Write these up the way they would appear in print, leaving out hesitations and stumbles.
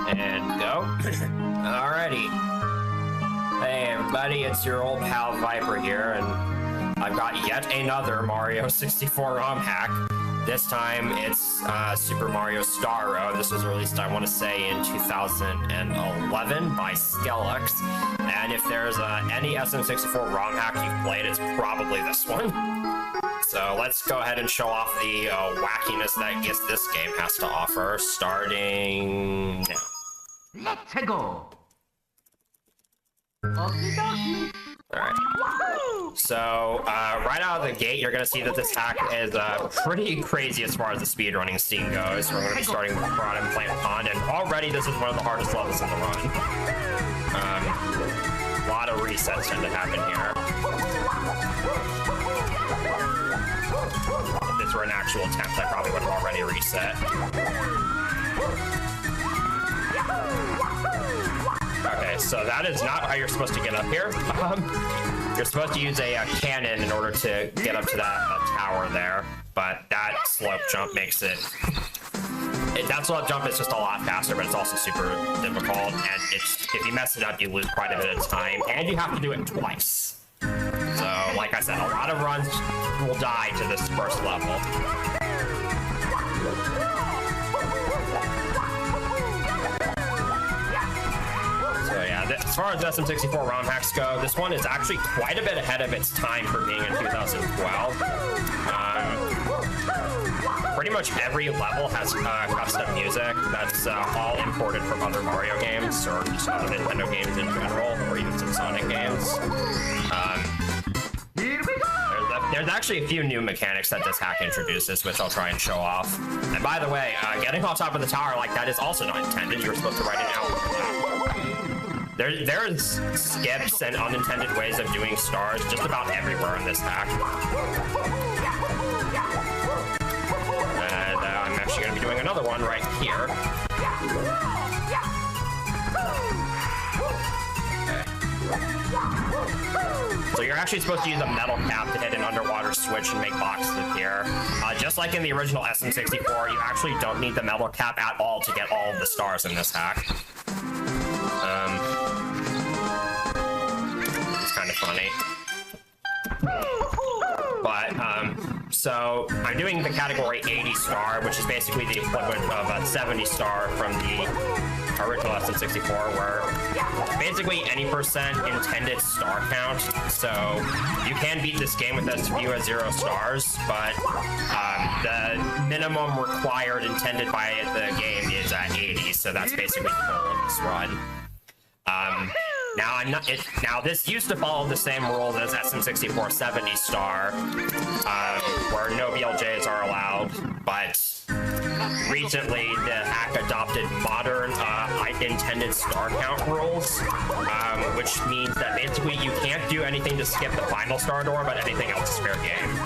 And go. Alrighty. Hey everybody, it's your old pal Viper here, and I've got yet another Mario 64 ROM hack. This time it's Super Mario Star Road. This was released, I want to say, in 2011 by Skellux. And if there's any SM64 ROM hack you've played, it's probably this one. So let's go ahead and show off the wackiness that this game has to offer, starting now. Let's go! Alright. So, right out of the gate, you're going to see that this hack is pretty crazy as far as the speedrunning scene goes. We're going to be starting with Rod and Plant Pond, and already this is one of the hardest levels in the run. A lot of resets tend to happen here. If this were an actual attempt, I probably would have already reset. Okay, so that is not how you're supposed to get up here. You're supposed to use a cannon in order to get up to that tower there, but that slope jump makes it... That slope jump is just a lot faster, but it's also super difficult, and if you mess it up, you lose quite a bit of time, and you have to do it twice. So, like I said, a lot of runs will die to this first level. So yeah, as far as SM64 ROM hacks go, this one is actually quite a bit ahead of its time for being in 2012. Pretty much every level has custom music that's all imported from other Mario games, or just other Nintendo games in general, or even some Sonic games. There's actually a few new mechanics that this hack introduces, which I'll try and show off. And by the way, getting on top of the tower like that is also not intended. You're supposed to write it out. There's skips and unintended ways of doing stars just about everywhere in this hack. And I'm actually going to be doing another one right here. So you're actually supposed to use a metal cap to hit an underwater switch and make boxes appear. Just like in the original SM64, you actually don't need the metal cap at all to get all of the stars in this hack. It's kind of funny. But, so I'm doing the category 80 star, which is basically the equivalent of a 70 star from the original SM64, where basically any percent intended star count. So you can beat this game with as few as 0 stars, but the minimum required intended by the game is at 80, so that's basically the goal of this run. Now this used to follow the same rules as SM64 70 star, where no BLJs are allowed, but recently the hack adopted modern intended star count rules, which means that basically you can't do anything to skip the final star door, but anything else is fair game.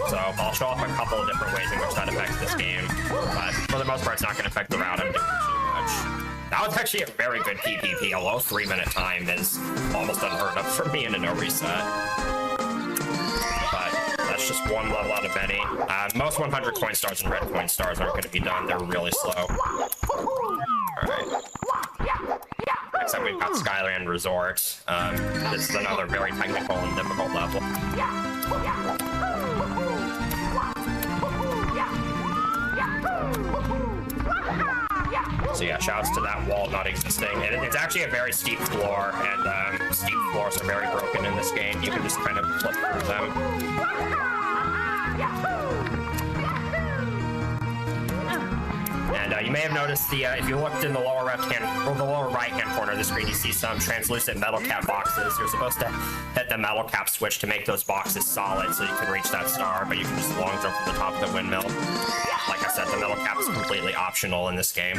So I'll show off a couple of different ways in which that affects this game, but for the most part it's not going to affect the route I'm doing too much. That was actually a very good PPP. A low 3-minute time is almost unheard of for me in a no reset. But that's just one level out of many. Most 100 coin stars and red coin stars aren't going to be done. They're really slow. Alright. Next up we've got Skyland Resort. This is another very technical and difficult level. So yeah, shouts to that wall not existing. It's actually a very steep floor, and steep floors are very broken in this game. You can just kind of flip through them. And you may have noticed if you looked in the lower left-hand or the lower right-hand corner of the screen, you see some translucent metal cap boxes. You're supposed to hit the metal cap switch to make those boxes solid so you can reach that star, but you can just long jump from the top of the windmill. Like I said, the metal cap is completely optional in this game.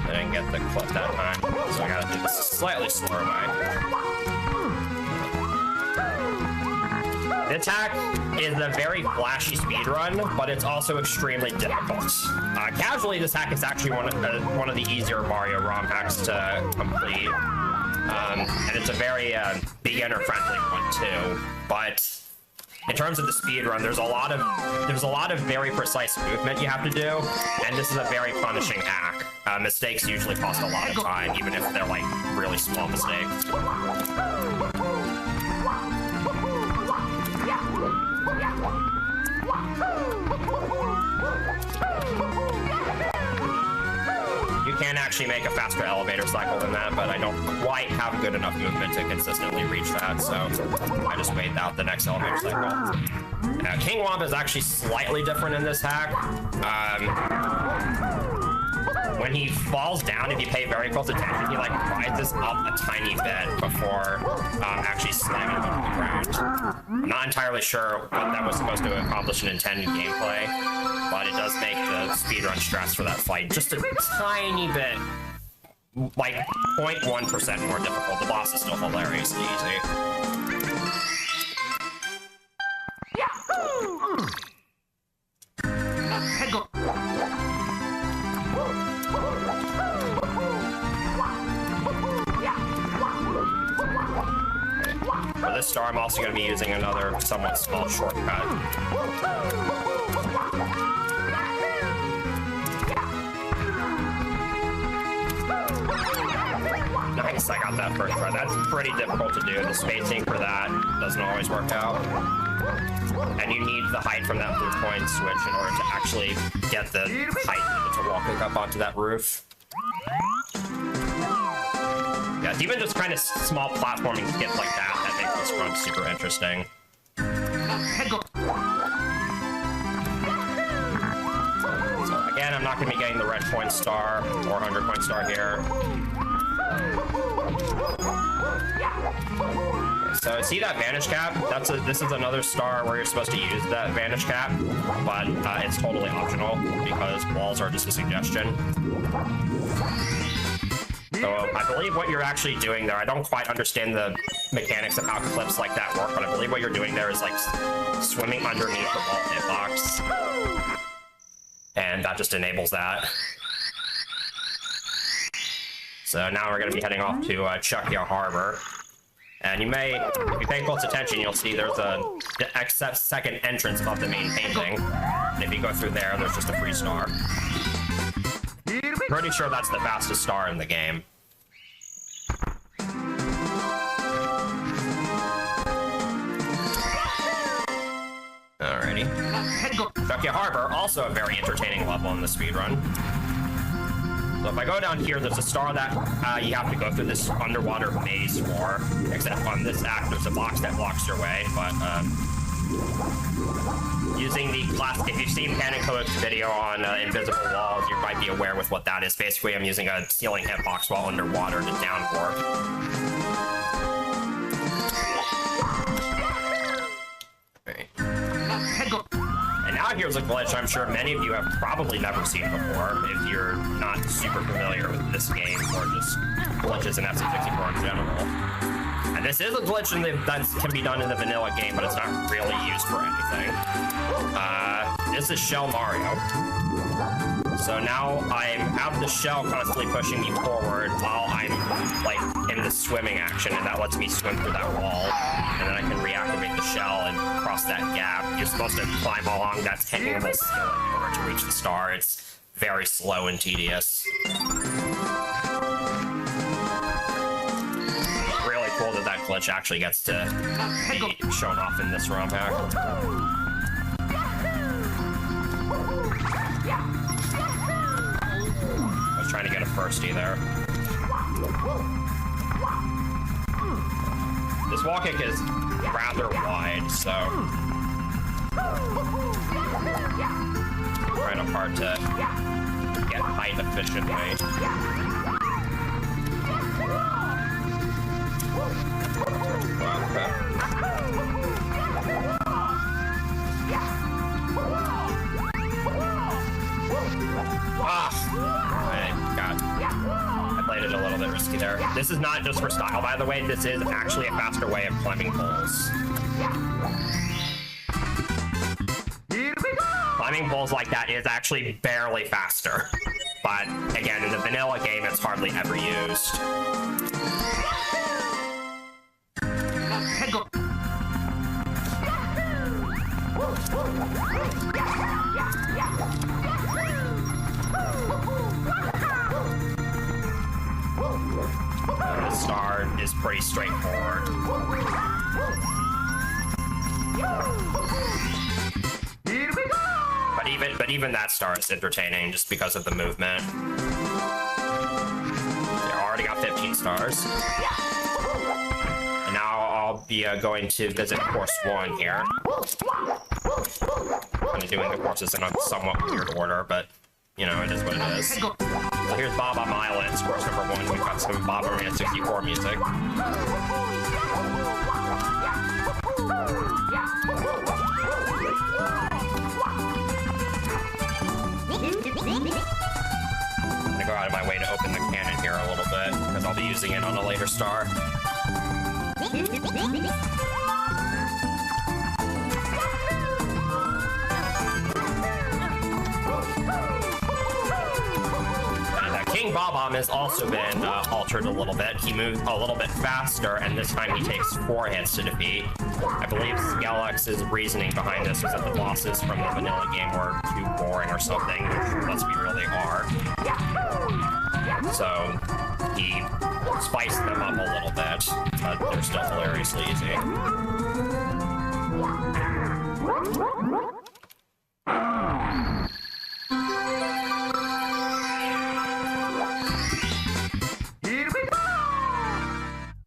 I didn't get the clip that time, so I gotta do this a slightly slower way. This hack is a very flashy speedrun, but it's also extremely difficult. Casually, this hack is actually one of the easier Mario ROM hacks to complete. And it's a very beginner-friendly one too. But in terms of the speedrun, there's a lot of very precise movement you have to do, and this is a very punishing hack. Mistakes usually cost a lot of time, even if they're like really small mistakes. You can actually make a faster elevator cycle than that, but I don't quite have good enough movement to consistently reach that, so I just wait out the next elevator cycle. King Womp is actually slightly different in this hack. When he falls down, if you pay very close attention, he like rises up a tiny bit before actually slamming onto the ground. I'm not entirely sure what that was supposed to accomplish in intended gameplay, but it does make the speedrun stress for that fight just a tiny bit, like 0.1% more difficult. The boss is still hilariously easy. For this star, I'm also going to be using another somewhat small shortcut. Nice, I got that first try. That's pretty difficult to do. The spacing for that doesn't always work out. And you need the height from that blue point switch in order to actually get the height to walk up onto that roof. Yeah, it's even just kind of small platforming skits like that makes this run super interesting. So again, I'm not going to be getting the red point star or 100 point star here. So see that vantage cap? This is another star where you're supposed to use that vantage cap, but it's totally optional because walls are just a suggestion. So I believe what you're actually doing there, I don't quite understand the mechanics of how clips like that work, but I believe what you're doing there is like swimming underneath the wall hitbox, and that just enables that. So now we're going to be heading off to Chuckia Harbor. And you may, if you pay close attention, you'll see there's the second entrance of the main painting. And if you go through there, there's just a free star. Pretty sure that's the fastest star in the game. Alrighty. Chuckia Harbor, also a very entertaining level in the speedrun. So if I go down here, there's a star that you have to go through this underwater maze for, except on this act, there's a box that blocks your way, but using the classic, if you've seen Panico's video on invisible walls, you might be aware with what that is. Basically, I'm using a ceiling hitbox while underwater to downwarp. And now here's a glitch I'm sure many of you have probably never seen before if you're not super familiar with this game or just glitches in FC64 in general. And this is a glitch that can be done in the vanilla game, but it's not really used for anything. This is Shell Mario. So now I have the shell constantly pushing me forward while I'm like in the swimming action, and that lets me swim through that wall. And then I can reactivate the shell and cross that gap. You're supposed to climb along that technical skill in order to reach the star. It's very slow and tedious. Really cool that that glitch actually gets to be shown off in this ROM hack. Trying to get a firstie there. This wall kick is rather wide, so kind of hard to get height efficiently. I played it a little bit risky there. This is not just for style, by the way. This is actually a faster way of climbing poles. Climbing poles like that is actually barely faster. But again, in the vanilla game, it's hardly ever used. straightforward. Here we go! But even that star is entertaining just because of the movement. They already got 15 stars. And now I'll be going to visit course 1 here. Kind of doing the courses in a somewhat weird order, but you know, it is what it is. So here's Bob on Islands, course number 1. We've got some Bob Arena 64 music. I'm gonna go out of my way to open the cannon here a little bit, because I'll be using it on a later star. King Bob-omb has also been altered a little bit. He moves a little bit faster, and this time he takes 4 hits to defeat. I believe Skelex's reasoning behind this was that the bosses from the vanilla game were too boring or something, which let's be real, they are. So he spiced them up a little bit, but they're still hilariously easy.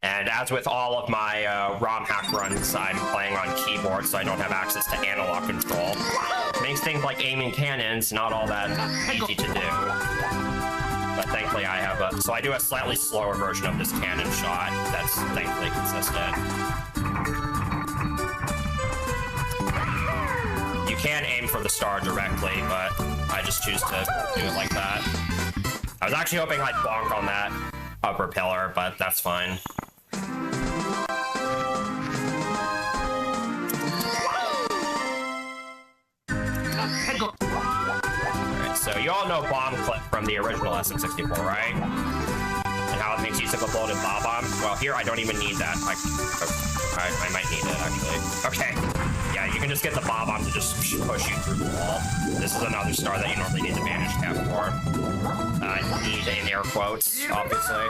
And as with all of my ROM hack runs, I'm playing on keyboard, so I don't have access to analog control. Makes things like aiming cannons not all that easy to do. But thankfully I have a... So I do a slightly slower version of this cannon shot that's thankfully consistent. You can aim for the star directly, but I just choose to do it like that. I was actually hoping I'd bonk on that upper pillar, but that's fine. Alright, so you all know Bomb Clip from the original SM64, right? And how it makes use of a loaded Bob-omb? Well, here I don't even need that. I might need it, actually. Okay. Yeah, you can just get the Bob-omb to just push you through the wall. This is another star that you normally need the Vanish Cap for. Need in air quotes, obviously.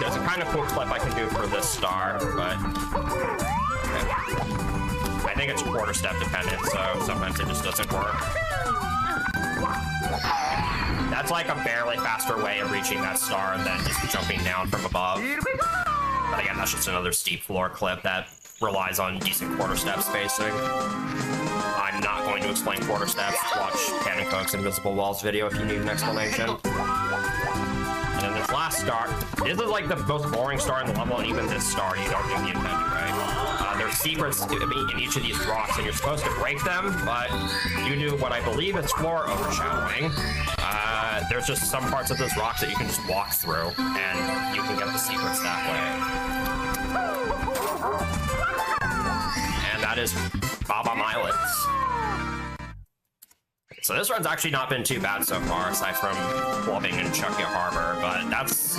There's a kind of cool clip I can do for this star, but I think it's quarter step dependent, so sometimes it just doesn't work. That's like a barely faster way of reaching that star than just jumping down from above. But again, that's just another steep floor clip that relies on decent quarter step spacing. I'm not going to explain quarter steps. Watch Cannon Coke's Invisible Walls video if you need an explanation. And then this last star, this is like the most boring star in the level, and even this star you don't do the intended, right? There's secrets in each of these rocks, and you're supposed to break them, but you do what I believe is floor overshadowing. There's just some parts of those rocks that you can just walk through, and you can get the secrets that way. And that is Bob-omb Islands. So this run's actually not been too bad so far, aside from Clubbing and Chucky Harbor, but that's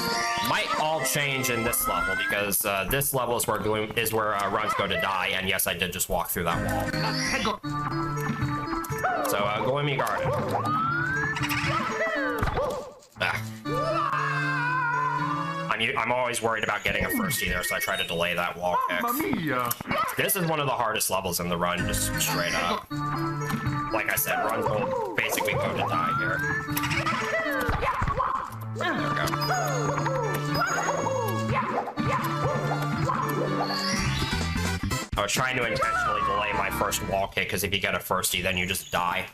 might all change in this level, because this level is where runs go to die, and yes, I did just walk through that wall. So, Goemi Garden. I'm always worried about getting a first either, so I try to delay that wall kick. This is one of the hardest levels in the run, just straight up. Like I said, runs will basically go to die here. There we go. I was trying to intentionally delay my first wall kick, because if you get a firstie, then you just die.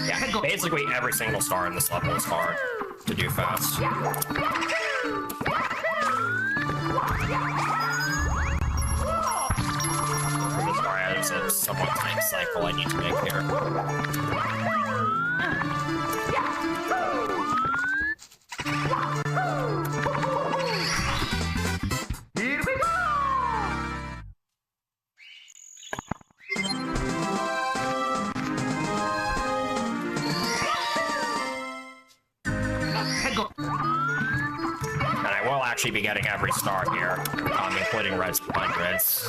Yeah, basically every single star in this level is hard to do fast. There's a somewhat tight cycle I need to make here. Here we go! actually be getting every star here, including red 100s.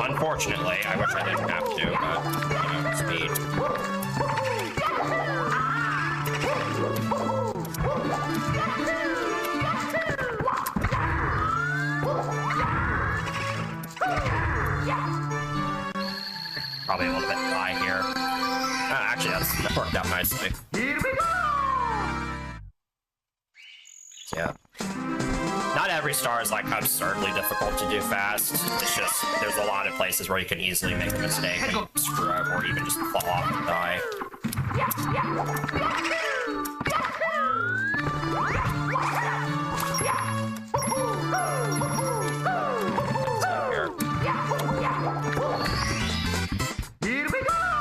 Unfortunately, I wish I didn't have to, but, you know, speed. Probably a little bit high here. Actually, that worked out nicely. Here we go! Yeah. Not every star is like absurdly difficult to do fast. It's just there's a lot of places where you can easily make a mistake and screw up or even just fall off and die.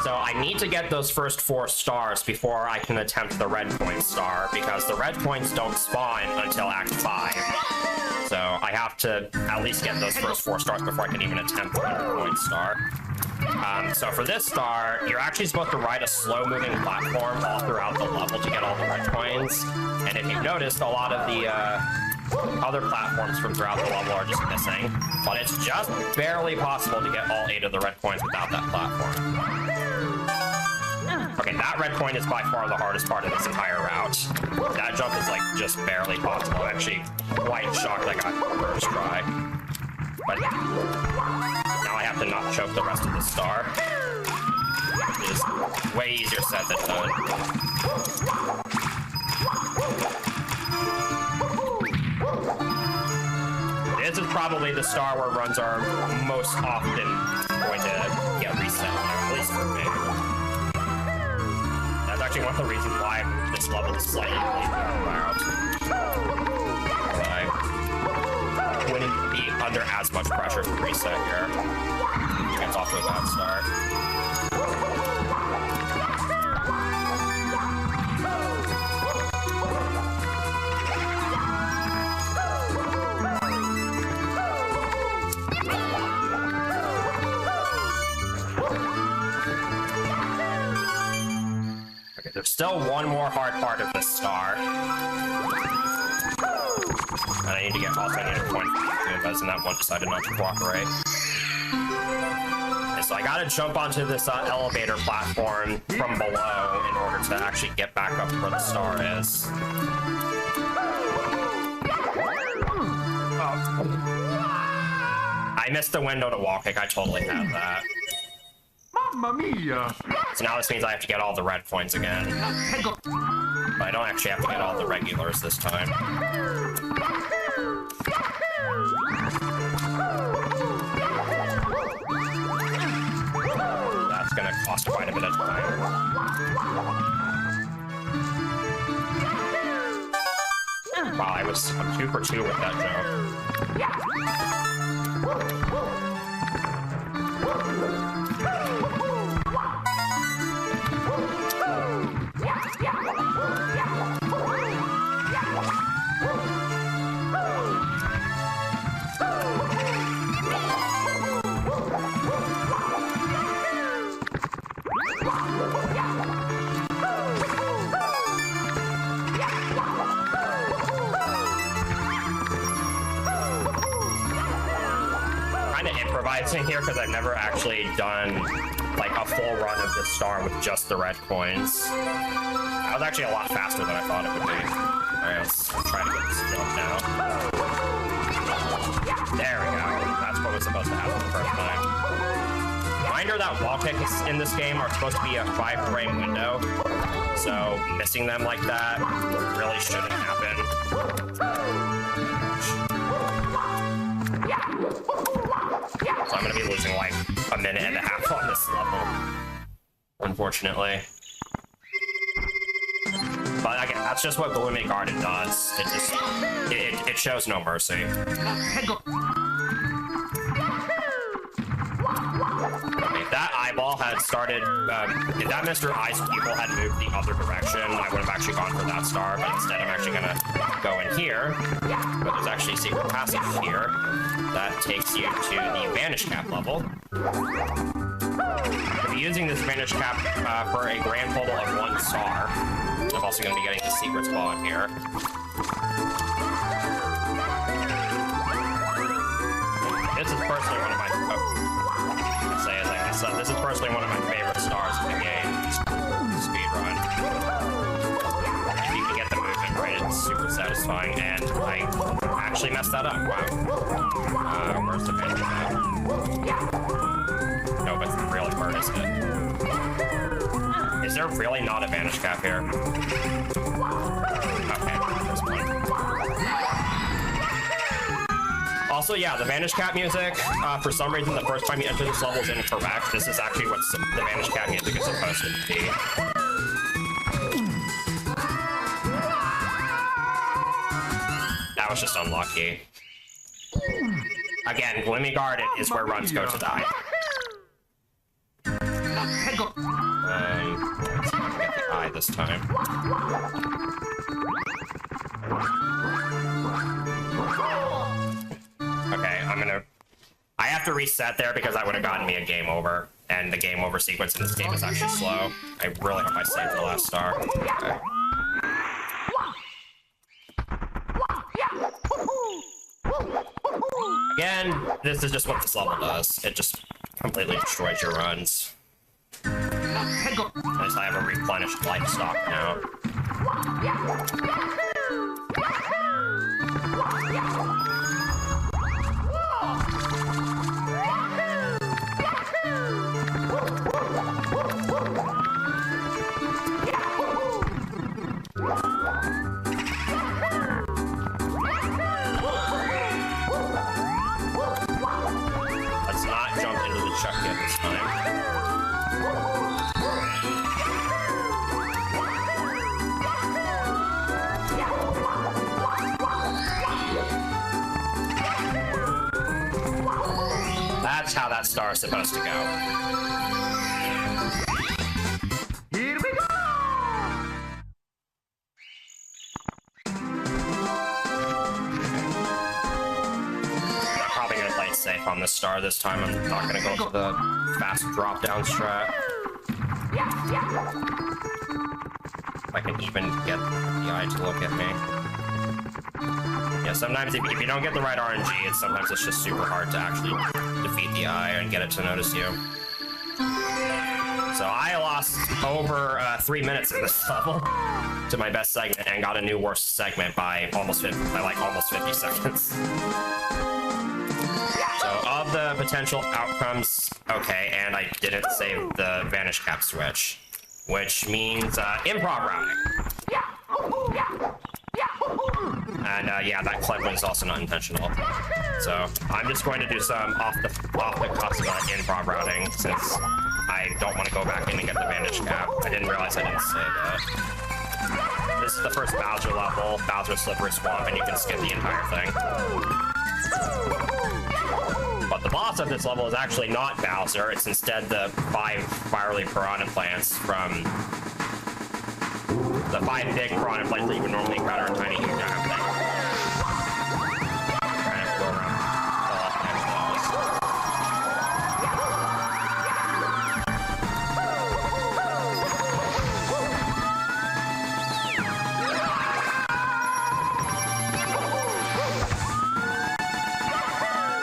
So I need to get those first 4 stars before I can attempt the red coin star, because the red coins don't spawn until Act 5. So I have to at least get those first 4 stars before I can even attempt the red coin star. So for this star, you're actually supposed to ride a slow-moving platform all throughout the level to get all the red coins. And if you've noticed, a lot of the other platforms from throughout the level are just missing. But it's just barely possible to get all 8 of the red coins without that platform. Okay, that red coin is by far the hardest part of this entire route. That jump is like just barely possible. I'm actually quite shocked I got the first try. But now I have to not choke the rest of the star. It is way easier said than done. This is probably the star where runs are most often going to get reset, at least for me. That's actually one of the reasons why this level is slightly route. I wouldn't be under as much pressure to reset here. It's off to a bad start. There's still one more hard part of this star. And I need to get also I need a point for the Goombas, and that one decided not to cooperate. Okay, so I gotta jump onto this elevator platform from below in order to actually get back up to where the star is. I missed the window to wall kick, I totally had that. Mamma mia! So now this means I have to get all the red coins again. But I don't actually have to get all the regulars this time. That's gonna cost quite a bit of time. Wow, I'm 2 for 2 with that jump. Improvising here because I've never actually done like a full run of this star with just the red coins. That was actually a lot faster than I thought it would be. Alright, let's try to get this jump now. There we go. That's what was supposed to happen the first time. Reminder that wall kicks in this game are supposed to be a 5-frame window, so missing them like that really shouldn't happen. So I'm gonna be losing like a minute and a half on this level, unfortunately. But again, that's just what Gloomy Garden does. It shows no mercy. Okay, if that eyeball had started, if that Mr. Ice Pupil had moved the other direction, I would have actually gone for that star, but instead I'm actually gonna go in here. But there's actually a secret passage here that takes you to the Vanish Cap level. I'll be using this Vanish Cap for a grand total of 1 star. I'm also gonna be getting the secret spawn here. personally one of my this is personally one of my favorite stars in the game. Speedrun. If you can get the movement right, it's super satisfying, and I actually messed that up. Wow. Where's the vanish cap? No, but really, where is it? Is there really not a vanish cap here? Okay, there's one. Also, yeah, the Vanish Cap music, for some reason, the first time you enter this level is incorrect. This is actually what the Vanish Cap music is supposed to be. That was just unlucky. Again, Glimmy Garden is where runs go to die. Let's see if I can get the eye this time. Okay, I have to reset there because that would have gotten me a game over, and the game over sequence in this game is actually slow. I really hope I saved the last star. Okay. Again, this is just what this level does. It just completely destroys your runs. At least I have a replenished life stock now. Let's not jump into the chuck yet this time. That's how that star is supposed to go. Here we go! I'm probably gonna play it safe on this star this time. I'm not gonna go for the fast drop down strat. If I can even get the eye to look at me. Yeah, sometimes if you don't get the right RNG, sometimes it's just super hard to actually defeat the eye and get it to notice you. So I lost over 3 minutes in this level to my best segment and got a new worst segment by almost 50 seconds. So of the potential outcomes, okay, and I didn't save the Vanish Cap switch, which means improv routing. And yeah, that clip was also not intentional. So I'm just going to do some off the cusp improv routing since I don't want to go back in and get the Vanish Cap. I didn't realize I didn't save it. This is the first Bowser level, Bowser Slippery Swamp, and you can skip the entire thing. But the boss of this level is actually not Bowser, it's instead the 5 spirally piranha plants from the 5 big piranha plants that you would normally encounter in Tiny Huge Giant thing. Trying to go around fall off next levels.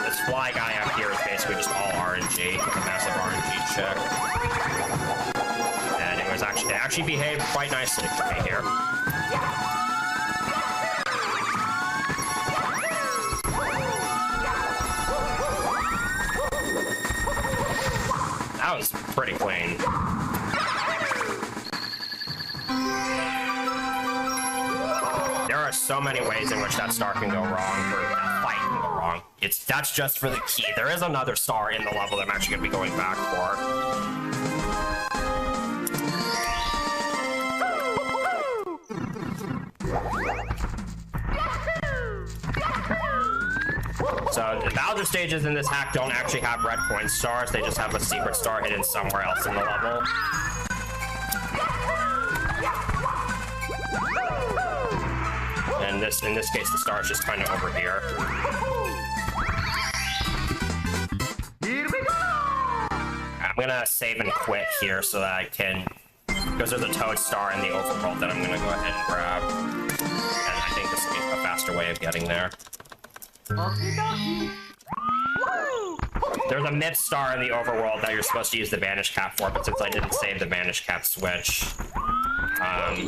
This fly guy out here is basically just all RNG, a massive RNG check. And it actually behaved quite nicely for me here. That was pretty clean. There are so many ways in which that star can go wrong, or that fight can go wrong. That's just for the key. There is another star in the level that I'm actually going to be going back for. So the Bowser stages in this hack don't actually have red coin stars, they just have a secret star hidden somewhere else in the level. And in this case, the star is just kind of over here. Here we go! I'm gonna save and quit here so that I can, because there's a Toad star in the overworld that I'm gonna go ahead and grab. And I think this will be a faster way of getting there. Okie dokie. Woo! There's a myth star in the overworld that you're supposed to use the vanish cap for, but since I didn't save the vanish cap switch, I'm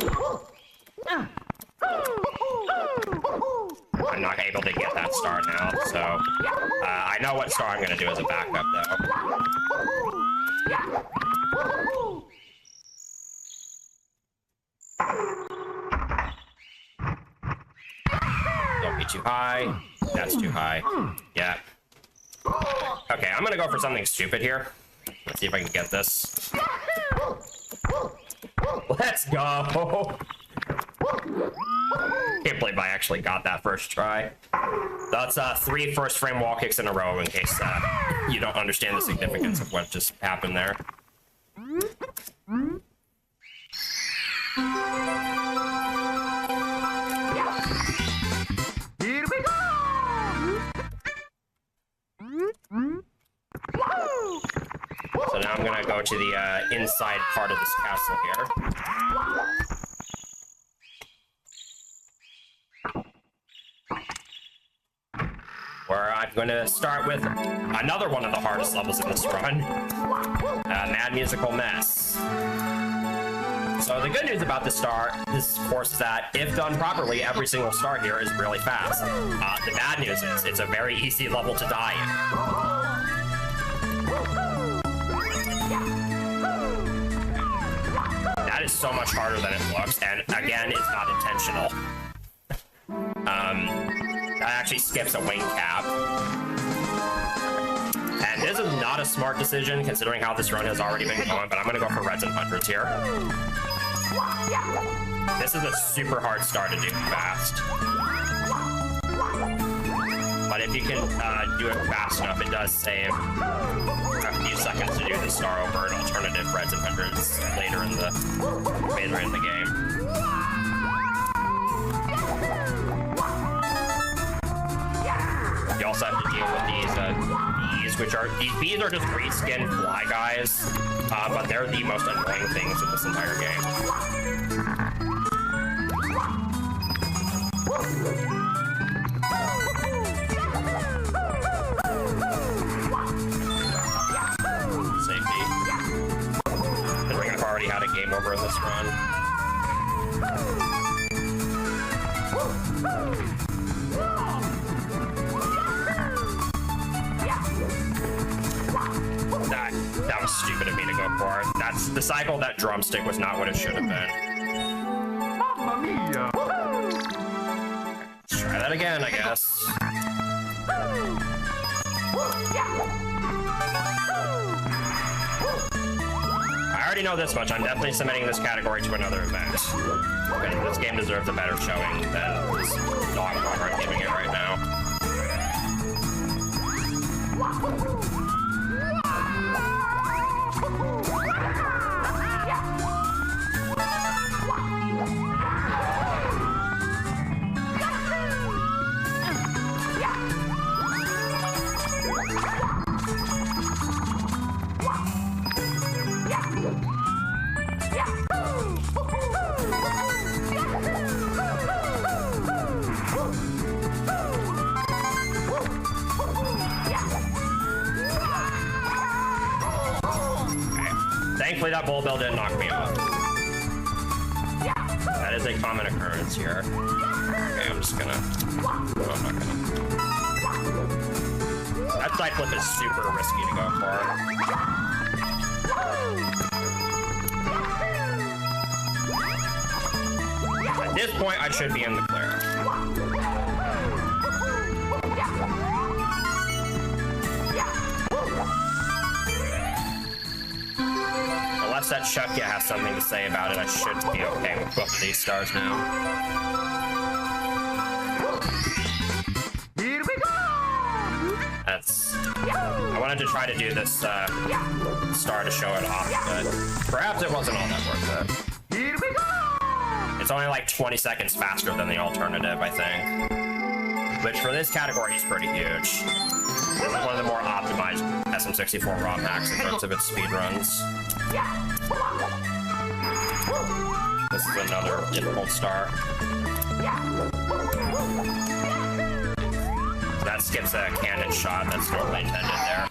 not able to get that star now, so I know what star I'm going to do as a backup, though. Don't be too high. That's too high. Yeah. Okay, I'm going to go for something stupid here. Let's see if I can get this. Let's go! Can't believe I actually got that first try. That's 3 first frame wall kicks in a row in case you don't understand the significance of what just happened there. Here we go! So now I'm gonna go to the inside part of this castle here. Where I'm going to start with another one of the hardest levels in this run, Mad Musical Mess. So the good news about this course is that if done properly, every single star here is really fast. The bad news is it's a very easy level to die in. That is so much harder than it looks, and again, it's not intentional. That actually skips a wing cap. And this is not a smart decision considering how this run has already been going, but I'm gonna go for reds and hundreds here. This is a super hard star to do fast. But if you can do it fast enough, it does save a few seconds to do the star over an alternative reds and hundreds later in the game. You also have to deal with these bees, which are bees are just reskinned fly guys, but they're the most annoying things in this entire game. Safety. Considering I've already had a game over in this run. That was stupid of me to go for. That's the cycle. That drumstick was not what it should have been. Mamma mia! Let's try that again, I guess. I already know this much. I'm definitely submitting this category to another event. Because this game deserves a better showing than this dog water I'm giving it right now. Thankfully, that bull bill didn't knock me off. That is a common occurrence here. Okay, I'm just gonna... No, I'm not gonna. That side flip is super risky to go for. At this point, I should be in the clear. Unless that Chuckya has something to say about it, I should be okay with both of these stars now. Here we go! That's... I wanted to try to do this star to show it off, but perhaps it wasn't all that worth it. Here we go! It's only like 20 seconds faster than the alternative, I think. Which for this category is pretty huge. This is one of the more optimized SM64 ROM hacks in terms of its speedruns. This is another difficult star. that skips a cannon shot that's normally intended there.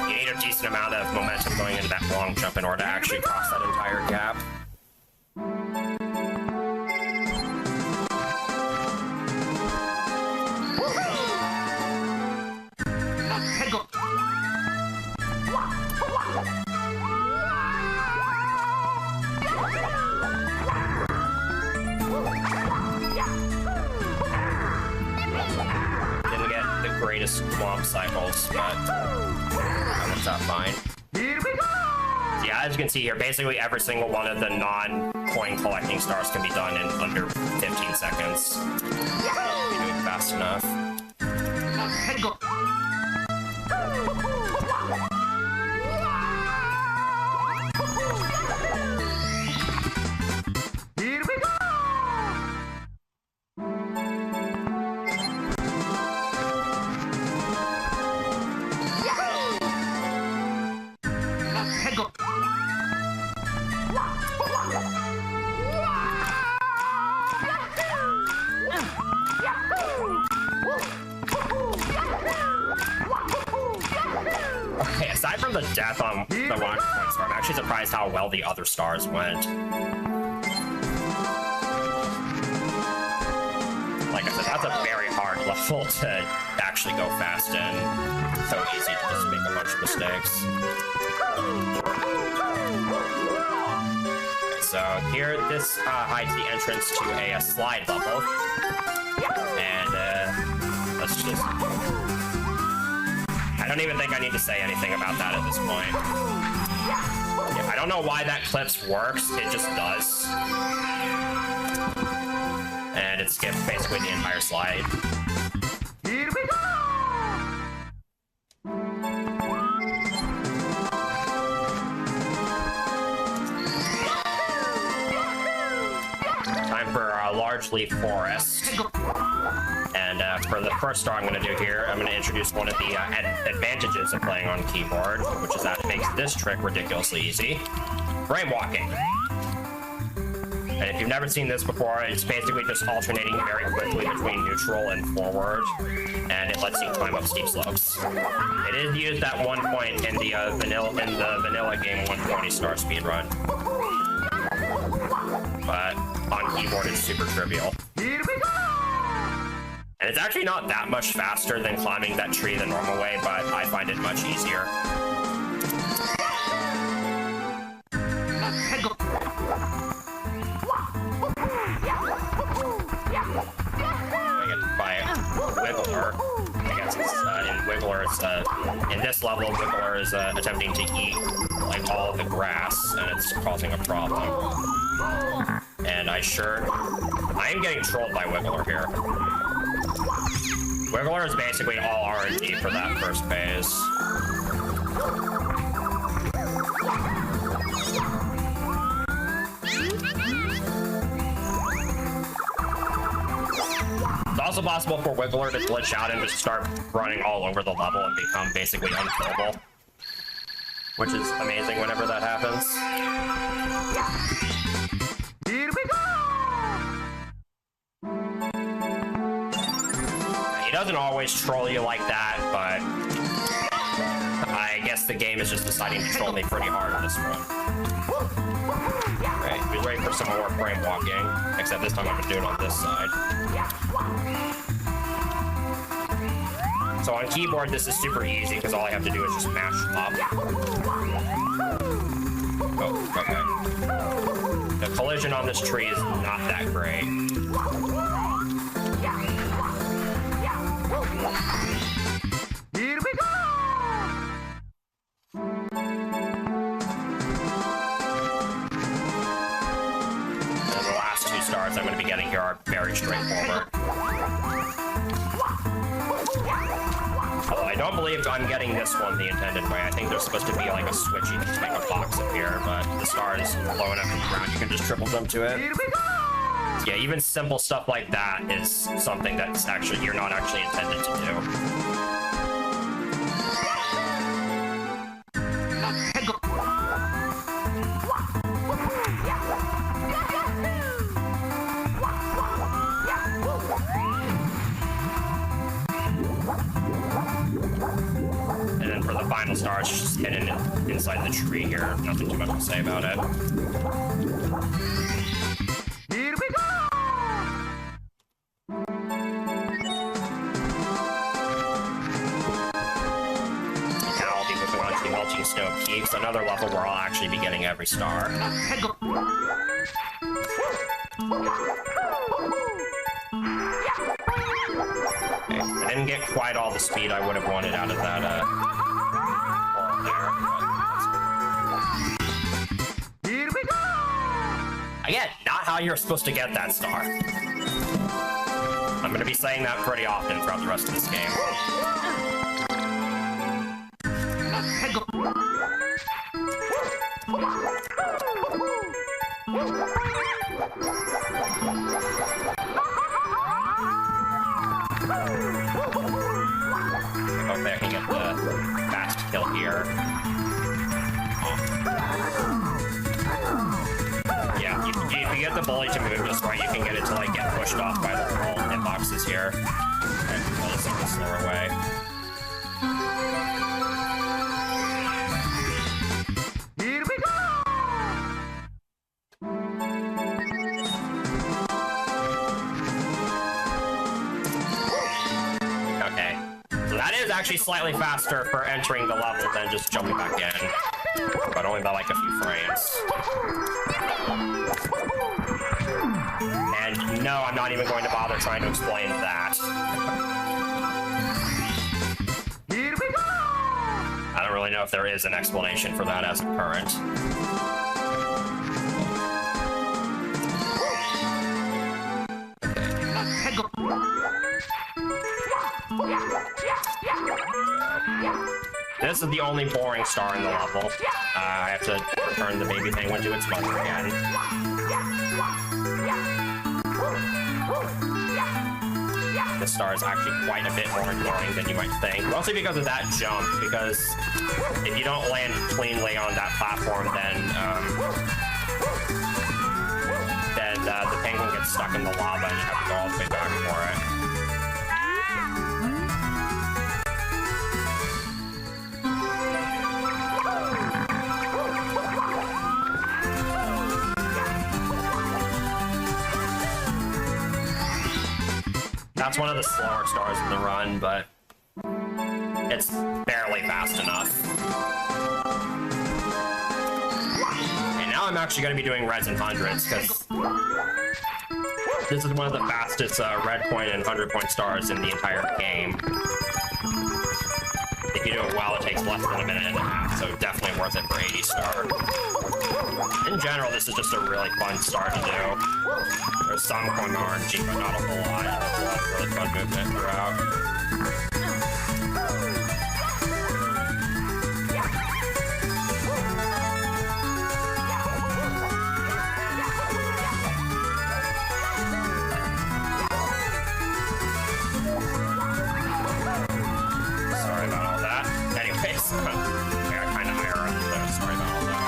You need a decent amount of momentum going into that long jump in order to actually cross that entire gap. Didn't get the greatest swamp cycles, but that works out fine. Here we go! Yeah, as you can see here, basically every single one of the non-coin collecting stars can be done in under 15 seconds. Be doing fast enough. Here we go! Here we go! Here we go! Okay, aside from the death on the one point star, I'm actually surprised how well the other stars went. Like I said, that's a very hard level to actually go fast in. So easy to just make a bunch of mistakes. So here, this hides the entrance to a slide level. And let's just... I don't even think I need to say anything about that at this point. Yeah, I don't know why that clips works, it just does. And it skips basically the entire slide. Here we go! Time for a large leaf forest. And for the first star I'm going to do here, I'm going to introduce one of the advantages of playing on keyboard, which is that it makes this trick ridiculously easy. Frame walking. And if you've never seen this before, it's basically just alternating very quickly between neutral and forward, and it lets you climb up steep slopes. It is used at one point in the vanilla game 120 star speedrun, but on keyboard it's super trivial. Here we go! And it's actually not that much faster than climbing that tree the normal way, but I find it much easier. I get by Wiggler. I guess it's in Wiggler, it's in this level, Wiggler is attempting to eat like all of the grass, and it's causing a problem. And I am getting trolled by Wiggler here. Wiggler is basically all RNG for that first phase. It's also possible for Wiggler to glitch out and just start running all over the level and become basically unkillable, which is amazing whenever that happens. Here we go! He doesn't always troll you like that, but I guess the game is just deciding to troll me pretty hard on this one. Alright, be ready for some more frame walking, except this time I'm gonna do it on this side. So on keyboard, this is super easy because all I have to do is just mash up. Oh, okay. The collision on this tree is not that great. Here we go! And the last two stars I'm going to be getting here are very straightforward. Although I don't believe I'm getting this one the intended way. I think there's supposed to be like a switch you can just make a box appear, but the star is low enough to the ground, you can just triple jump to it. Here we go! Yeah, even simple stuff like that is something that's actually, you're not actually intended to do. final star is just hidden inside the tree here. Nothing too much to say about it. Here we go! Now I'll be moving on to the Melting Snow Peaks, another level where I'll actually be getting every star. Okay, I didn't get quite all the speed I would have wanted out of that world there. Here we go! Again, not how you're supposed to get that star. I'm going to be saying that pretty often throughout the rest of this game. Hopefully I can get the fast kill here. Yeah, if you get the bully to move just right, you can get it to like get pushed off by the little hitboxes here. And pull this in a slower way. Here we go! Okay. So that is actually slightly faster for entering the level than just jumping back in. But only by like a few frames. And no, I'm not even going to bother trying to explain that. Here we go! I don't really know if there is an explanation for that as of current. This is the only boring star in the level. I have to return the baby penguin to its mother again. This star is actually quite a bit more annoying than you might think. Mostly because of that jump, because if you don't land cleanly on that platform, then the penguin gets stuck in the lava and you have to go all the way back for it. That's one of the slower stars in the run, but it's barely fast enough. And now I'm actually going to be doing reds and hundreds, because this is one of the fastest red point and 100-point stars in the entire game. If you do it well, it takes less than a minute and a half, so definitely worth it for 80 star. In general, this is just a really fun star to do. There's some fun RNG, but not a whole lot. There's a lot of really fun movement throughout. Sorry about all that. Anyways, I got kind of higher up there. Sorry about all that.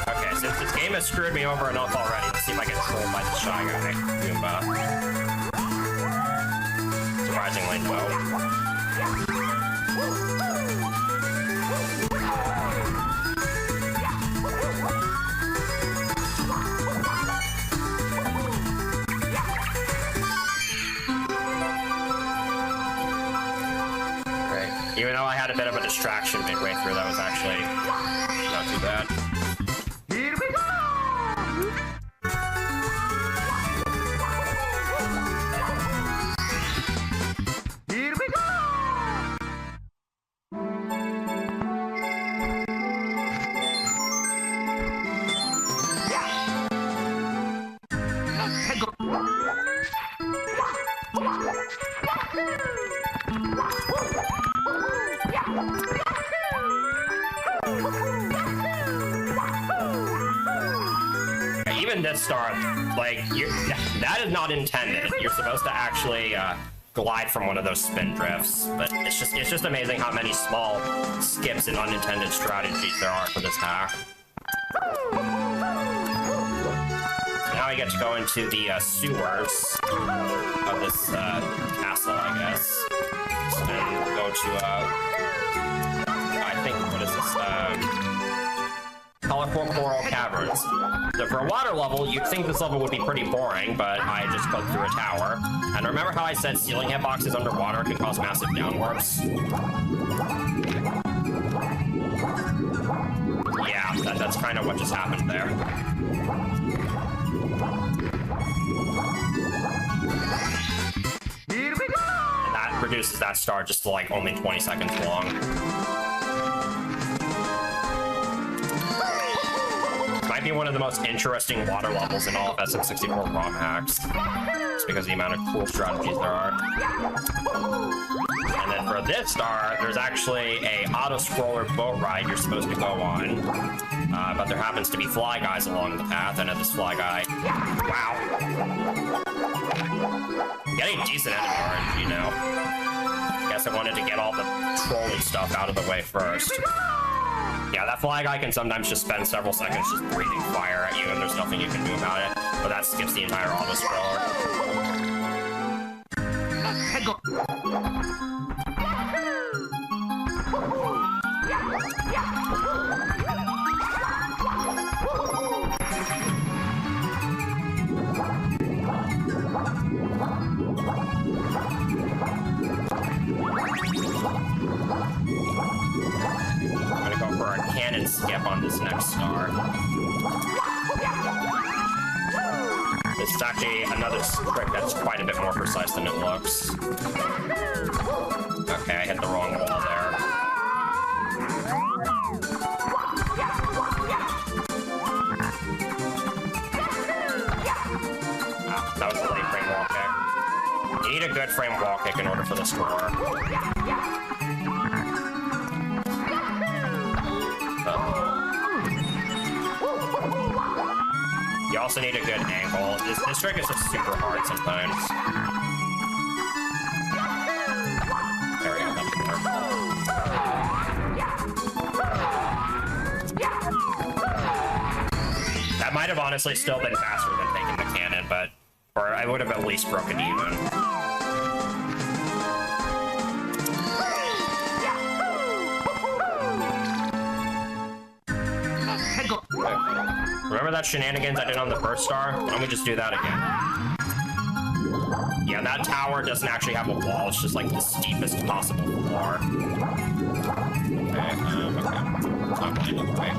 Okay, since this game has screwed me over enough already, let's see if I get trolled by the Shy Guy, Goomba. Surprisingly, no. Great. Even though I had a bit of a distraction midway through, that was actually not too bad. Here we go! Here we go! Even this star, like, that is not intended. You're supposed to actually glide from one of those spin drifts, but it's just amazing how many small skips and unintended strategies there are for this hack. So now I get get to go into the sewers of this castle, I guess. And go to, I think, what is this? Colorful Coral Caverns. So for a water level, you'd think this level would be pretty boring, but I just clicked through a tower. And remember how I said ceiling hitboxes underwater can cause massive downwarps? Yeah, that's kind of what just happened there. Here we go! And that reduces that star just to like only 20 seconds long. Might be one of the most interesting water levels in all of SM64 ROM hacks. Just because of the amount of cool strategies there are. And then for this star, there's actually a auto-scroller boat ride you're supposed to go on. But there happens to be fly guys along the path. I know this fly guy. Wow. Getting decent enemy RNG, you know. Guess I wanted to get all the trolly stuff out of the way first. Yeah, that fly guy can sometimes just spend several seconds just breathing fire at you, and there's nothing you can do about it. But that skips the entire auto-scroller. I'm gonna go for a cannon skip on this next star. This is actually another trick that's quite a bit more precise than it looks. Okay, I hit the wrong wall there. Ah, that was a late frame wall kick. You need a good frame wall kick in order for this to work. You also need a good angle. This trick is just super hard sometimes. There we go, that's better. That might have honestly still been faster than taking the cannon, but or I would have at least broken even. Remember that shenanigans I did on the first star? Why don't we just do that again? Yeah, that tower doesn't actually have a wall. It's just like the steepest possible floor. Okay, okay.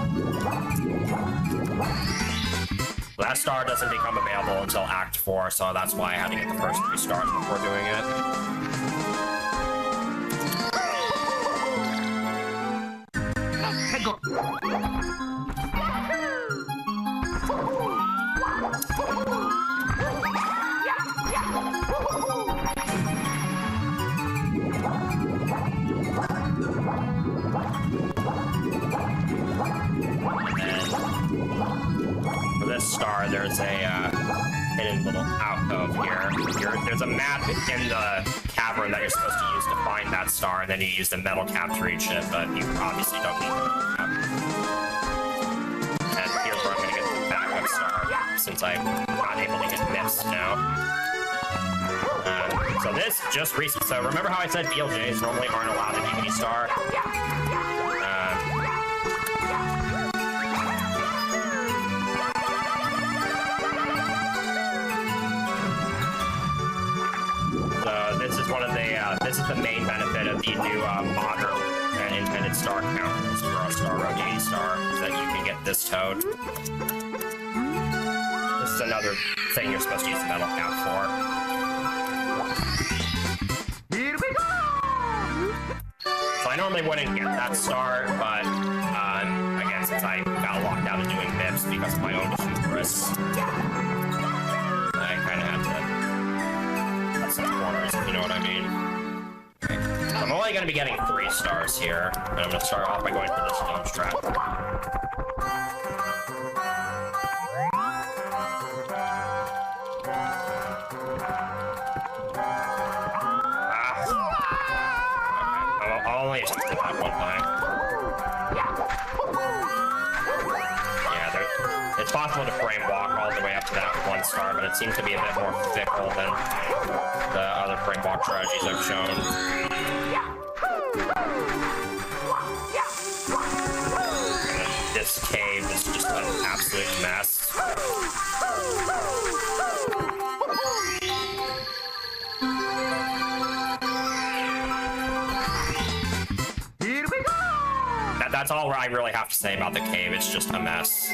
That star doesn't become available until Act 4, so that's why I had to get the first 3 stars before doing it. For this star, there's a hidden little alcove here. There's a map in the cavern that you're supposed to use to find that star, and then you use the metal cap to reach it, but you obviously don't need the cap. And here's where I'm going to get the backup star, since I'm not able to get MIPS now. So this just recent. So remember how I said BLJs normally aren't allowed to give any star? So this is one of the. This is the main benefit of the new modern and intended star count for a star road 80 star, is that you can get this toad. This is another thing you're supposed to use the metal cap for. Here we go! So I normally wouldn't get that star, but again, since I got locked out of doing MIPS because of my own hubris, I kind of had to cut some corners, if you know what I mean. Okay. So I'm only going to be getting 3 stars here, and I'm going to start off by going for this stone trap. I'll only attempt that one time. Yeah, it's possible to frame walk all the way up to that 1 star, but it seems to be a bit more fickle than the other frame walk strategies I've shown. This cave is just an absolute mess. Here we go! That's all I really have to say about the cave. It's just a mess.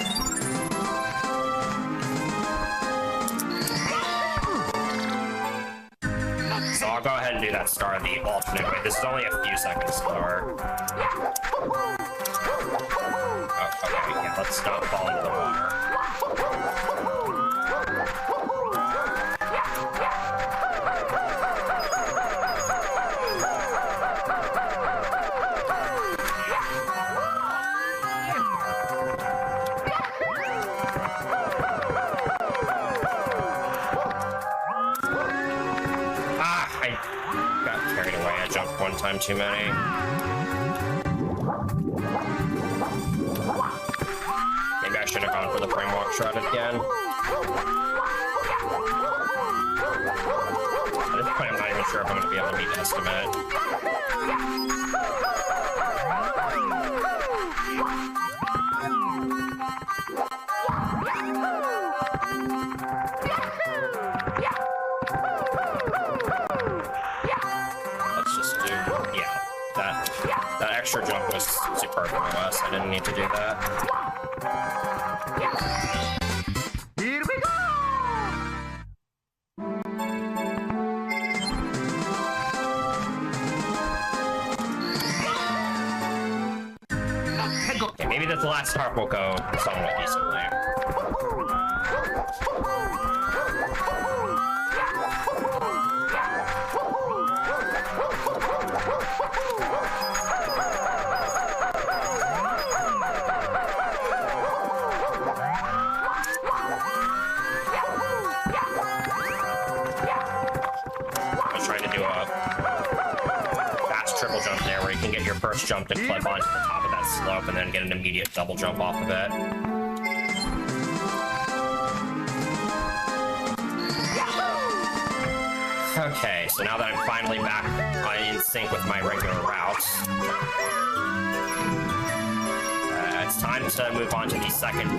So I'll go ahead and do that star the alternate way. This is only a few seconds slower. Oh, okay, yeah, let's not fall into the water. One time too many. Maybe I should have gone for the frame walk shot again. At this point, I'm not even sure if I'm going to be able to meet the estimate. That extra jump was superfluous. I didn't need to do that. Here we go! Okay, maybe this last start will go somewhat decently. Jump there where you can get your first jump to clip onto the top of that slope and then get an immediate double jump off of it. Okay, so now that I'm finally back in sync with my regular routes, it's time to move on to the second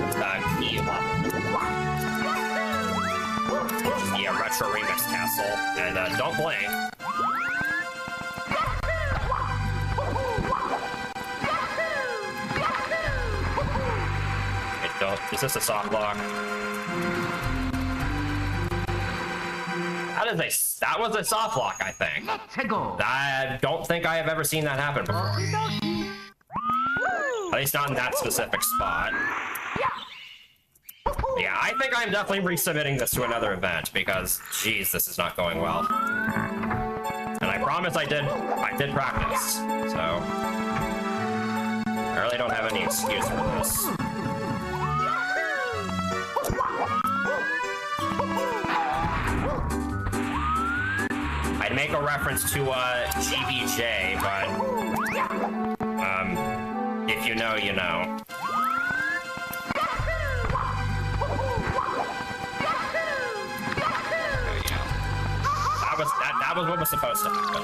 key level, which is the Retro Remix Castle. And don't blink. Is this a soft lock? That was a soft lock, I think. I don't think I have ever seen that happen before. At least not in that specific spot. Yeah, I think I'm definitely resubmitting this to another event because, geez, this is not going well. And I promise I did practice, so I really don't have any excuse for this. I'd make a reference to GBJ, but if you know, you know. That was what was supposed to happen.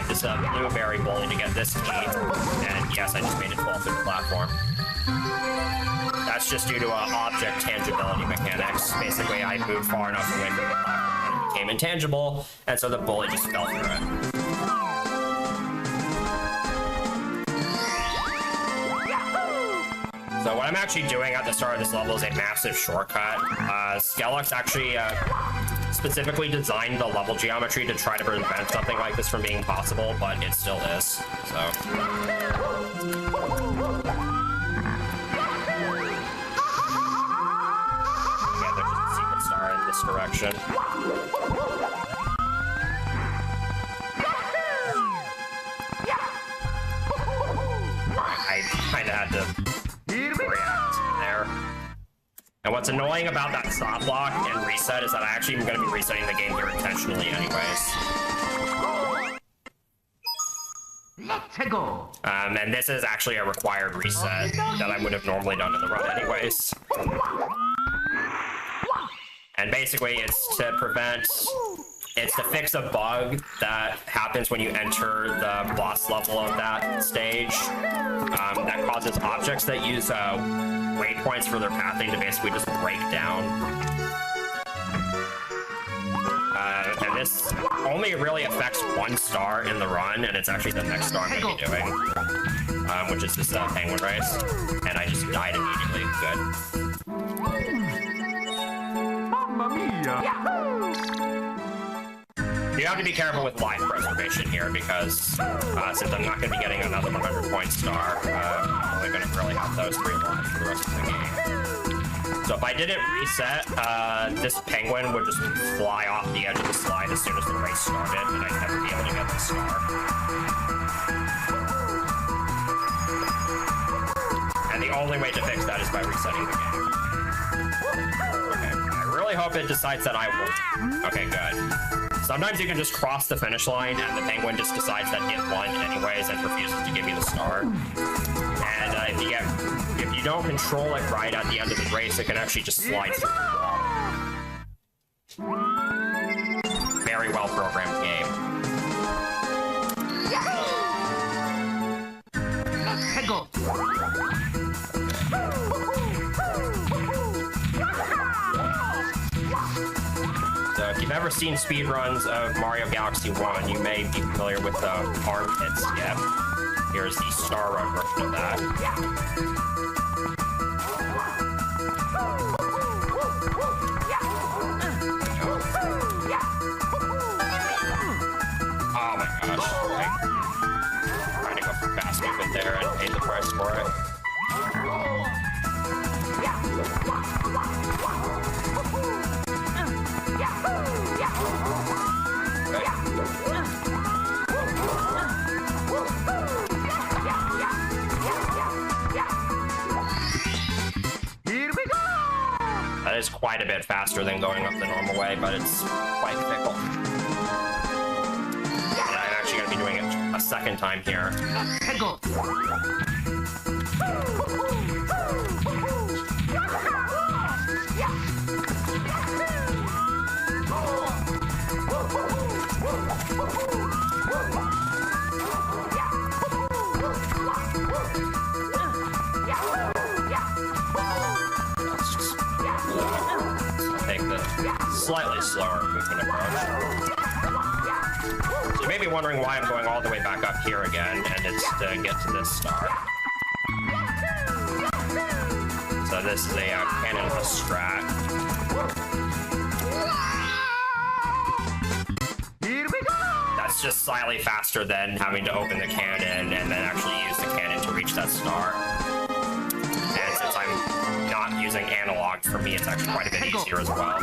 This blueberry bully to get this key, and yes, I just made it fall through the platform. That's just due to object tangibility mechanics. Basically, I moved far enough away from the platform and it became intangible, and so the bully just fell through it. So what I'm actually doing at the start of this level is a massive shortcut. Skellux actually specifically designed the level geometry to try to prevent something like this from being possible, but it still is, so. Yeah, there's just a secret star in this direction. I kinda had to react there. And what's annoying about that stop block and reset is that I actually am going to be resetting the game here intentionally anyways. Let's go. And this is actually a required reset that I would have normally done in the run anyways. And basically it's to fix a bug that happens when you enter the boss level of that stage. That causes objects that use waypoints for their pathing to basically just break down. And this only really affects one star in the run, and it's actually the next star I'm going to be doing, which is this penguin race. And I just died immediately. Good. Mamma mia. You have to be careful with life preservation here because since I'm not going to be getting another 100-point star, I'm only going to really have those 3 lives for the rest of the game. So if I didn't reset, this penguin would just fly off the edge of the slide as soon as the race started, and I'd never be able to get the star. And the only way to fix that is by resetting the game. Okay, I really hope it decides that I won't. Okay, good. Sometimes you can just cross the finish line and the penguin just decides that it won anyways and refuses to give you the star. And if you don't control it right at the end of the race, it can actually just slide through the wall. Very well programmed game. Let's go. So if you've ever seen speedruns of Mario Galaxy 1, you may be familiar with the armpit skip. Here's the star run version of that. Oh my gosh. Trying to go for fast movement there and pay the price for it. That is quite a bit faster than going up the normal way, but it's quite fickle. And I'm actually going to be doing it a second time here. Slightly slower movement approach. So you may be wondering why I'm going all the way back up here again, and it's to get to this star. So this is a cannon with a strat. Here we go. That's just slightly faster than having to open the cannon and then actually use the cannon to reach that star. And since I'm not using analog, for me it's actually quite a bit easier as well.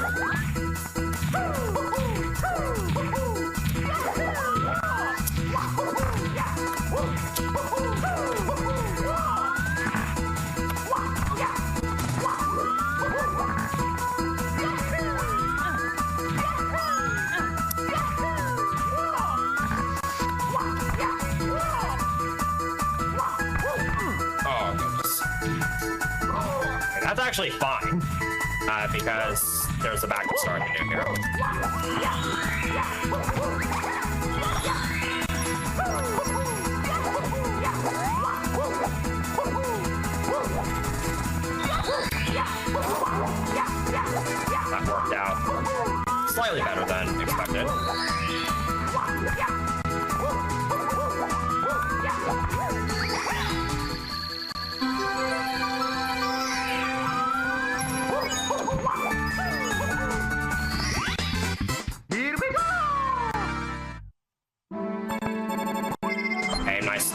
That's actually fine, because there's a backup star to do here. That worked out slightly better than expected.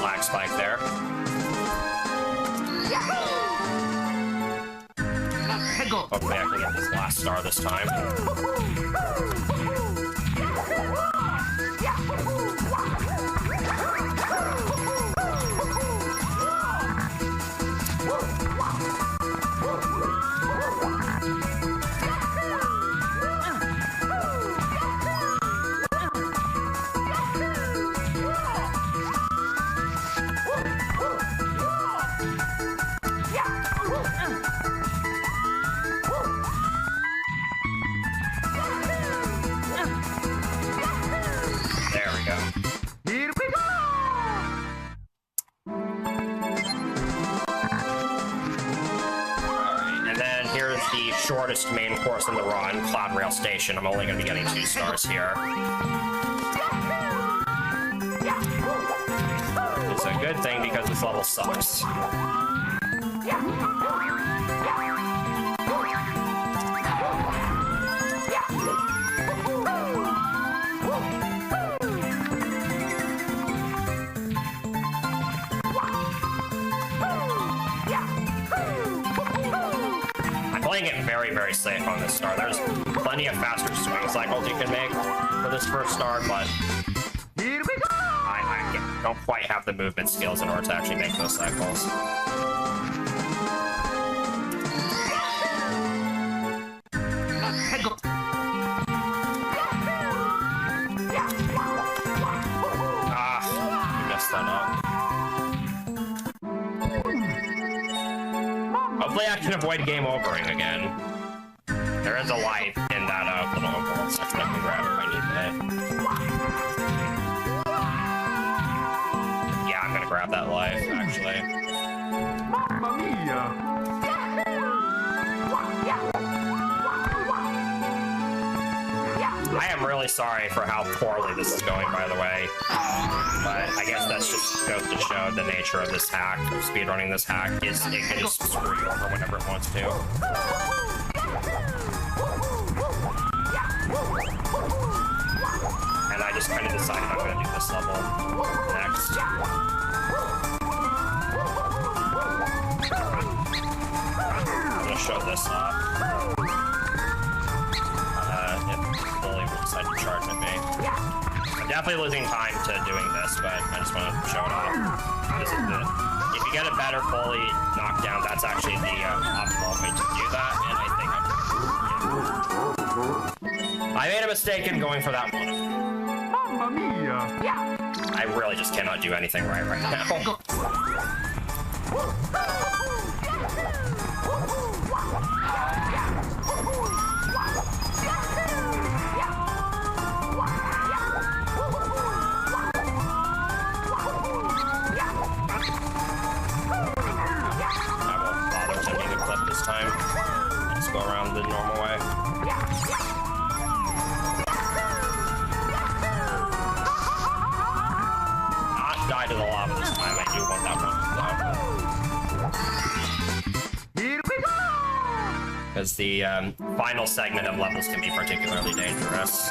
Lag spike there. Hopefully I can get this last star this time. is the shortest main course in the run, Cloud Rail Station. I'm only going to be getting 2 stars here. It's a good thing because this level sucks. Playing it very, very safe on this star. There's plenty of faster swing cycles you can make for this first star, but Here we go! I don't quite have the movement skills in order to actually make those cycles. Let's go! Ah, you messed that up. Hopefully I can avoid game overing again. There is a life in that little overall section I can grab if I need it. Yeah, I'm gonna grab that life, actually. Mamma mia! I am really sorry for how poorly this is going, by the way. But I guess that's just goes to show the nature of this hack, of speedrunning this hack, is it can just screw you over whenever it wants to. And I just kind of decided I'm going to do this level next. I'm going to show this off. If Lily will decide to charge at me. I'm definitely losing time to doing this, but I just want to show it off. This is if you get a better fully knockdown, that's actually the optimal way to do that, and I think I made a mistake in going for that one. Mamma mia! I really just cannot do anything right now. Time. Let's go around the normal way. Not die to the lava this time. I do want that one though. Here we go! Because the final segment of levels can be particularly dangerous.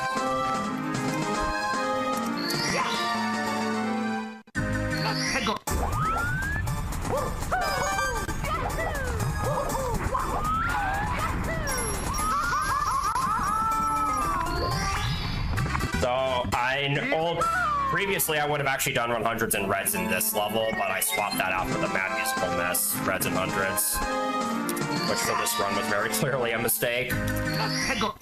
Let's go! So previously I would have actually done 100s and reds in this level, but I swapped that out for the Mad Musical Mess reds and 100s, which for this run was very clearly a mistake. Let's go!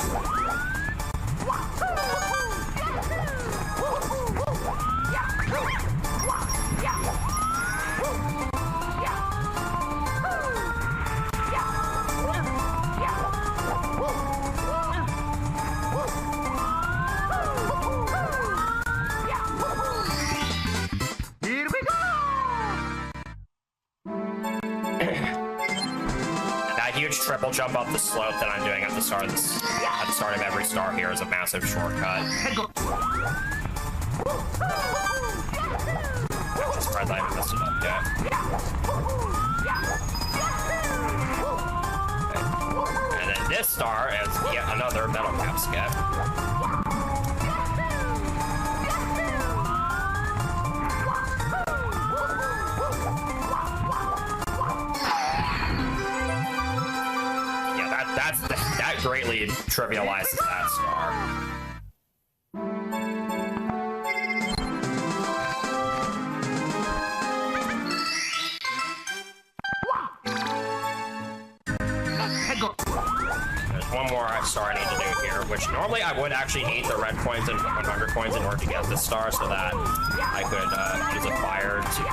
Triple jump up the slope that I'm doing at the start of this, at the start of every star here is a massive shortcut. I'm just surprised I haven't messed it up yet. Okay. And then this star is yet another metal cap skip. That greatly trivializes that star. There's one more star I need to do here, which normally I would actually need the red coins and 100 coins in order to get this star so that I could use a fire to...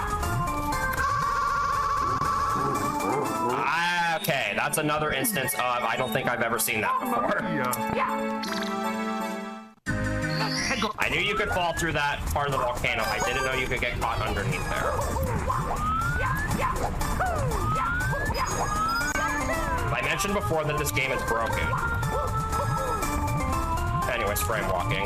Okay, that's another instance of I don't think I've ever seen that before. I knew you could fall through that part of the volcano. I didn't know you could get caught underneath there. If I mentioned before that this game is broken. Anyways, frame walking.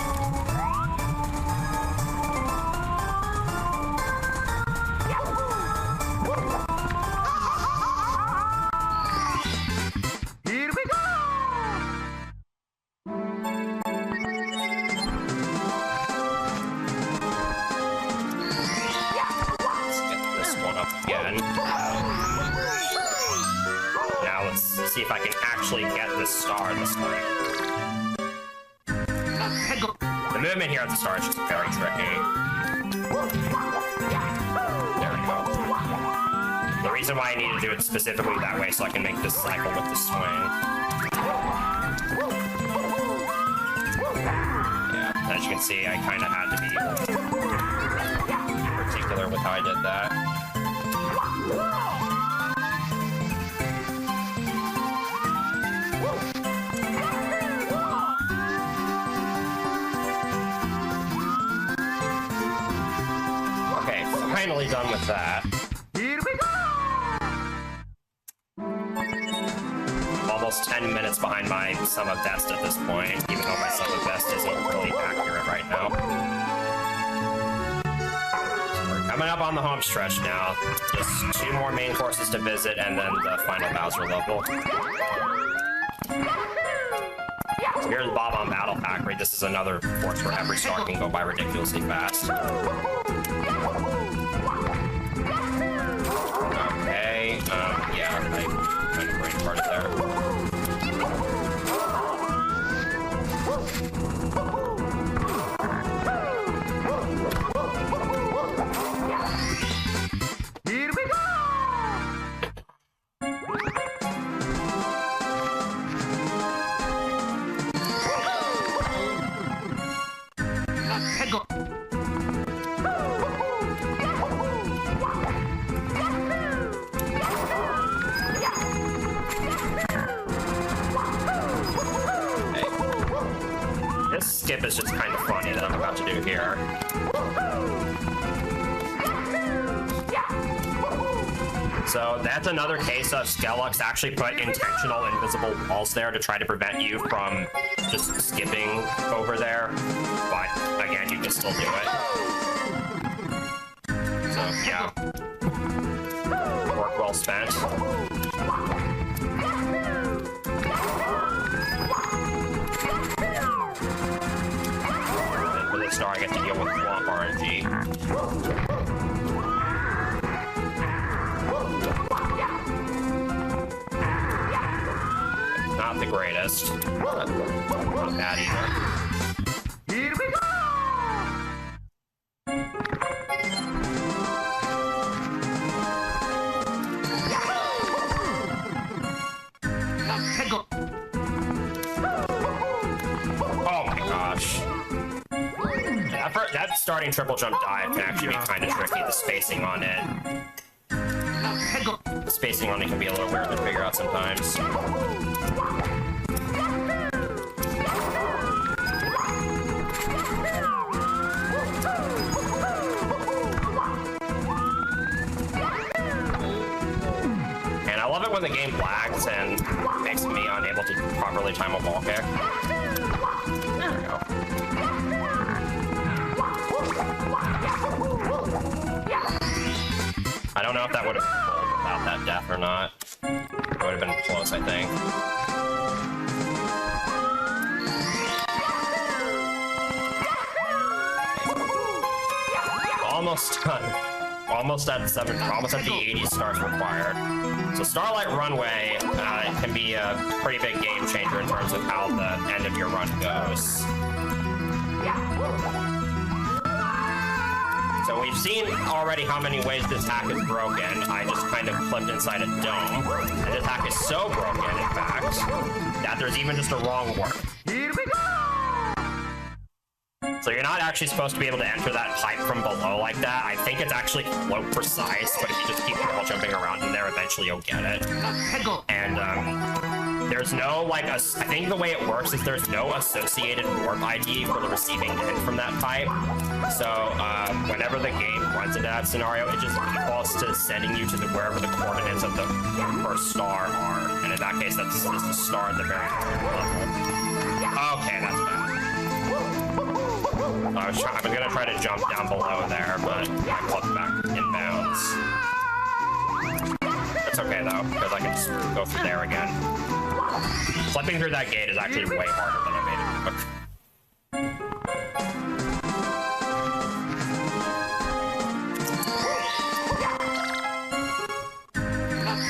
Here we go! Let's get this one up again. Now let's see if I can actually get this star this time. Head go. The movement here at the star is just very tricky. There we go. The reason why I need to do it specifically that way so I can make this cycle with the swing. Yeah, as you can see, I kind of had to be particular with how I did that. Okay, finally done with that. Here we go! I'm almost 10 minutes behind my sum of best at this point, even though my sum of best isn't really accurate right now. So we're coming up on the home stretch now. Just 2 more main courses to visit, and then the final Bowser level. So here's Bob-on Battle Factory. This is another course where every star can go by ridiculously fast. Okay, yeah, I kind of brain farted there. Here we go! Head go. This skip is just kind of funny that I'm about to do here. So that's another case of Skellux actually put intentional invisible walls there to try to prevent you from just skipping over there. But again, you can still do it. So yeah. Work well spent. And for this star, I get to deal with Swamp RNG. Not the greatest, but not bad either. Here we go! Head go. Oh my gosh. That starting triple jump dive can actually be kind of tricky. The spacing on it. Head go. The spacing on it can be a little weird to figure out sometimes. And I love it when the game lags and makes me unable to properly time a ball kick. There we go. I don't know if that would have pulled without that death or not. It would have been close, I think. Almost done. Almost at the 80 stars required. So Starlight Runway can be a pretty big game changer in terms of how the end of your run goes. So we've seen already how many ways this hack is broken. I just kind of flipped inside a dome. And this hack is so broken, in fact, that there's even just a wrong work. Here we go! So you're not actually supposed to be able to enter that pipe from below like that. I think it's actually float precise, but if you just keep wall jumping around in there, eventually you'll get it. Head go. And there's no, like, I think the way it works is there's no associated warp ID for the receiving end from that pipe. So, whenever the game runs into that scenario, it just defaults to sending you to wherever the coordinates of the first star are. And in that case, that's the star at the very level. Okay, that's bad. I was gonna try to jump down below there, but I flipped back inbounds. It's okay though, because I can just go through there again. Flipping through that gate is actually way harder than I made it look.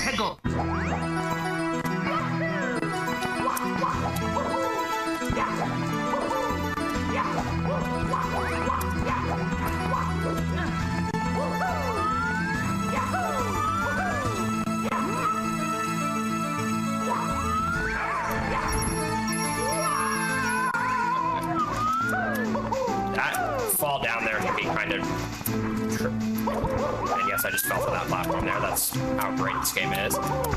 Head go. That fall down there can be kind of... And yes, I just fell for that platform there. That's how great this game is.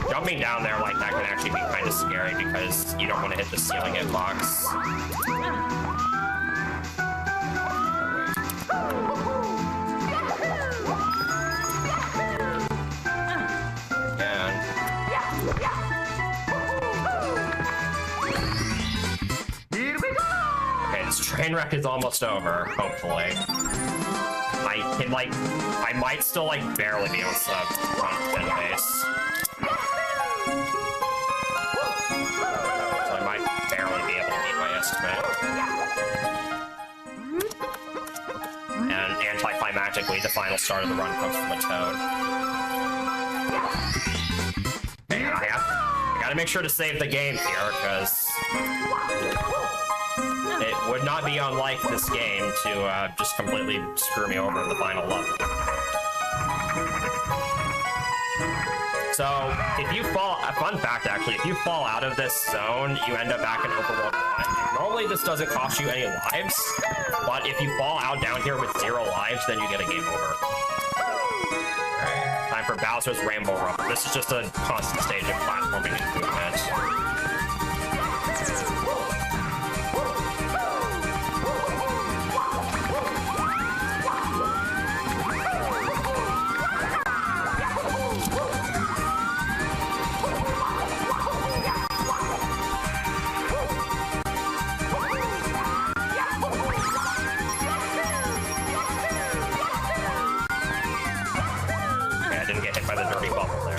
Jumping down there like that can actually be kind of scary because you don't want to hit the ceiling hitbox. Here we go. Okay, this train wreck is almost over, hopefully. I might still, like, barely be able to run pin base. So I might barely be able to meet my estimate. And anticlimactically, the final start of the run comes from a toad. Okay, I gotta make sure to save the game here, because it would not be unlike this game to just completely screw me over in the final level. So, if you fall, a fun fact actually, if you fall out of this zone, you end up back in Overworld 1. Normally this doesn't cost you any lives, but if you fall out down here with 0 lives, then you get a game over. Alright, time for Bowser's Rainbow Rumble. This is just a constant stage of platforming and movement. By the dirty bubble there.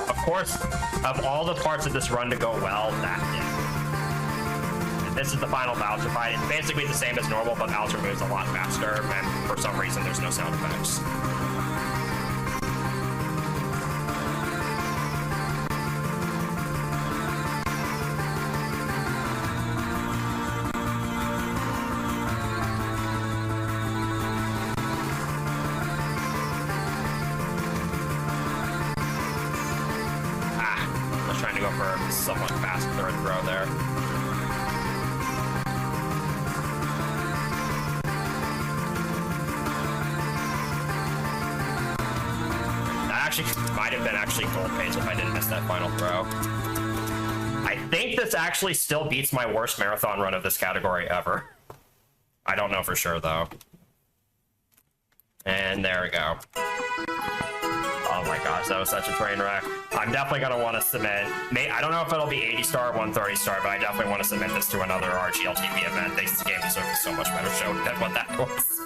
Of course, of all the parts of this run to go well, that did. This is the final Bowser fight. It's basically the same as normal, but Bowser moves a lot faster, and for some reason there's no sound effects. Go for a somewhat fast third throw there. That actually might have been gold page if I didn't miss that final throw. I think this actually still beats my worst marathon run of this category ever. I don't know for sure though. And there we go. Oh my gosh, that was such a train wreck. I'm definitely going to want to submit... I don't know if it'll be 80 star or 130 star, but I definitely want to submit this to another RGLtv event. This game deserves so much better show than what that was.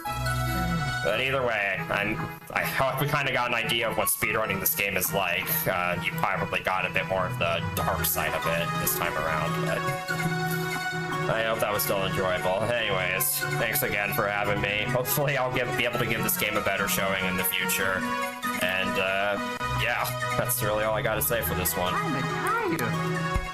But either way, I hope we kind of got an idea of what speedrunning this game is like. You probably got a bit more of the dark side of it this time around, but I hope that was still enjoyable. Anyways, thanks again for having me. Hopefully I'll be able to give this game a better showing in the future. And, yeah, that's really all I got to say for this one. I'm tired.